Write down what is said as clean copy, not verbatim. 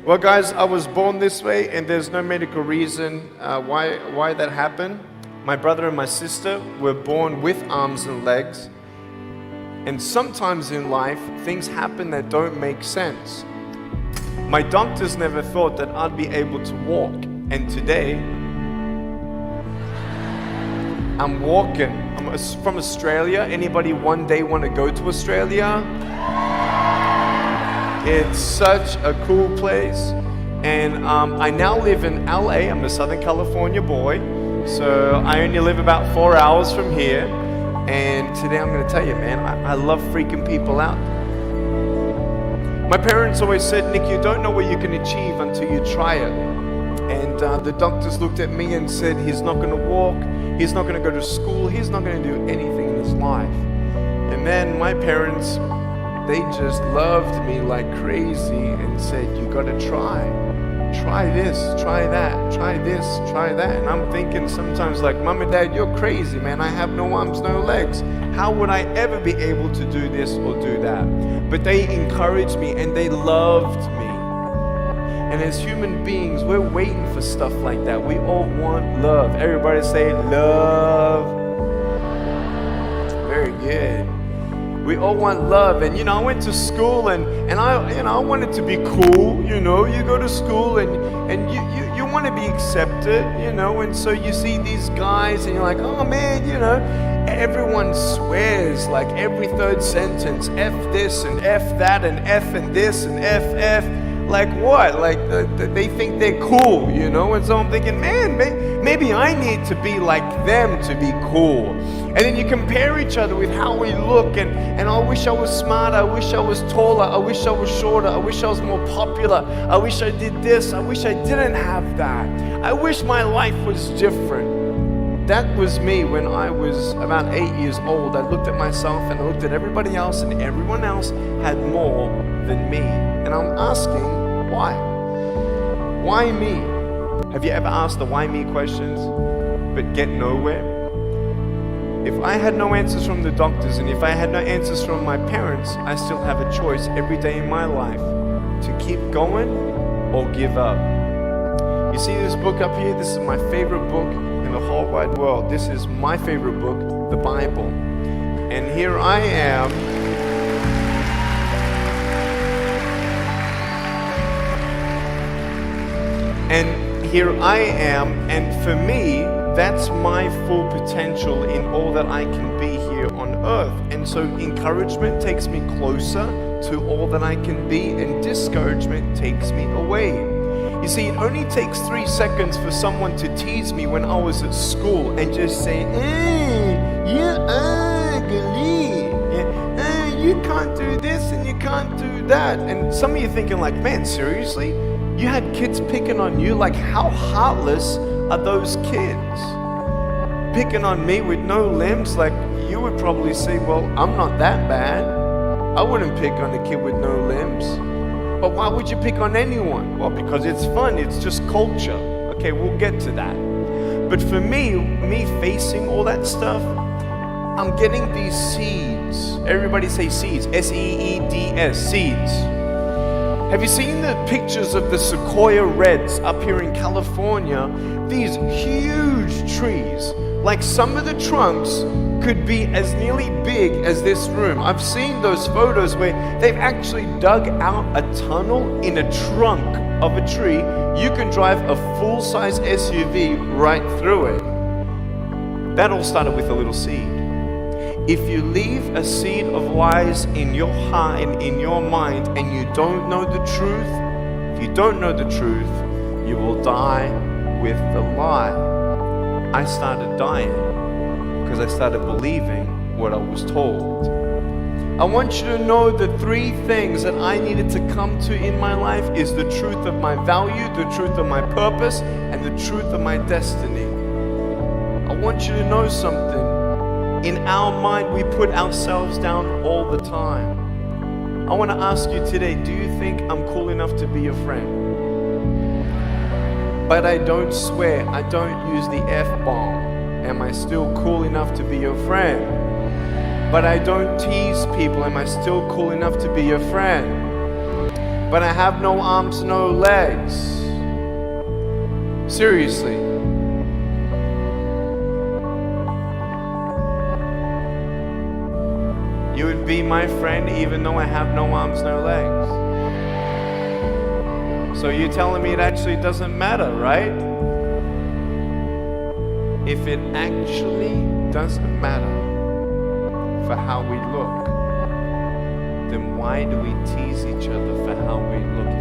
Well, guys, I was born this way, and there's no medical reason why that happened. My brother and my sister were born with arms and legs, and sometimes in life, things happen that don't make sense. My doctors never thought that I'd be able to walk, and today, I'm walking. I'm from Australia. Anybody one day want to go to Australia? It's such a cool place. And I now live in LA. I'm a Southern California boy. So I only live about 4 hours from here. And today I'm going to tell you, man, I love freaking people out. My parents always said, Nick, you don't know what you can achieve until you try it. And the doctors looked at me and said, he's not going to walk. He's not going to go to school. He's not going to do anything in his life. And then my parents, they just loved me like crazy and said, you got to try. Try this, try that, try this, try that. And I'm thinking sometimes like, Mom and Dad, you're crazy, man. I have no arms, no legs. How would I ever be able to do this or do that? But they encouraged me and they loved me. And as human beings, we're waiting for stuff like that. We all want love. Everybody say love. Very good. We all want love. And I went to school and I wanted to be cool. You go to school and you want to be accepted, and so you see these guys and you're like, oh man, everyone swears like every third sentence, F this and F that and F and this and F. Like what? Like they think they're cool, And so I'm thinking, man, maybe I need to be like them to be cool. And then you compare each other with how we look, and I wish I was smarter, I wish I was taller, I wish I was shorter, I wish I was more popular, I wish I did this, I wish I didn't have that. I wish my life was different. That was me when I was about 8 years old. I looked at myself and I looked at everybody else, and everyone else had more than me. And I'm asking, why? Why me? Have you ever asked the why me questions but get nowhere? If I had no answers from the doctors and if I had no answers from my parents, I still have a choice every day in my life to keep going or give up. You see this book up here? This is my favorite book in the whole wide world. This is my favorite book, the Bible. And here I am. And here I am, and for me, that's my full potential in all that I can be here on earth. And so encouragement takes me closer to all that I can be, and discouragement takes me away. You see, it only takes 3 seconds for someone to tease me when I was at school and just say, you're ugly. You can't do this and you can't do that. And some of you thinking like, man, seriously? You had kids picking on you? Like, how heartless are those kids? Picking on me with no limbs? Like, you would probably say, well, I'm not that bad. I wouldn't pick on a kid with no limbs. But why would you pick on anyone? Well, because it's fun. It's just culture. Okay, we'll get to that. But for me facing all that stuff, I'm getting these seeds. Everybody say seeds. S-E-E-D-S, seeds. Have you seen the pictures of the sequoia reds up here in California? These huge trees, like some of the trunks could be as nearly big as this room. I've seen those photos where they've actually dug out a tunnel in a trunk of a tree. You can drive a full-size SUV right through it. That all started with a little seed. If you leave a seed of lies in your heart and in your mind and you don't know the truth, if you don't know the truth, you will die with the lie. I started dying because I started believing what I was told. I want you to know the 3 things that I needed to come to in my life is the truth of my value, the truth of my purpose, and the truth of my destiny. I want you to know something. In our mind, we put ourselves down all the time. I want to ask you today, do you think I'm cool enough to be your friend? But I don't swear, I don't use the F-bomb. Am I still cool enough to be your friend? But I don't tease people. Am I still cool enough to be your friend? but I have no arms, no legs. Seriously. You would be my friend even though I have no arms, no legs. So you're telling me it actually doesn't matter, right? If it actually doesn't matter for how we look, then why do we tease each other for how we look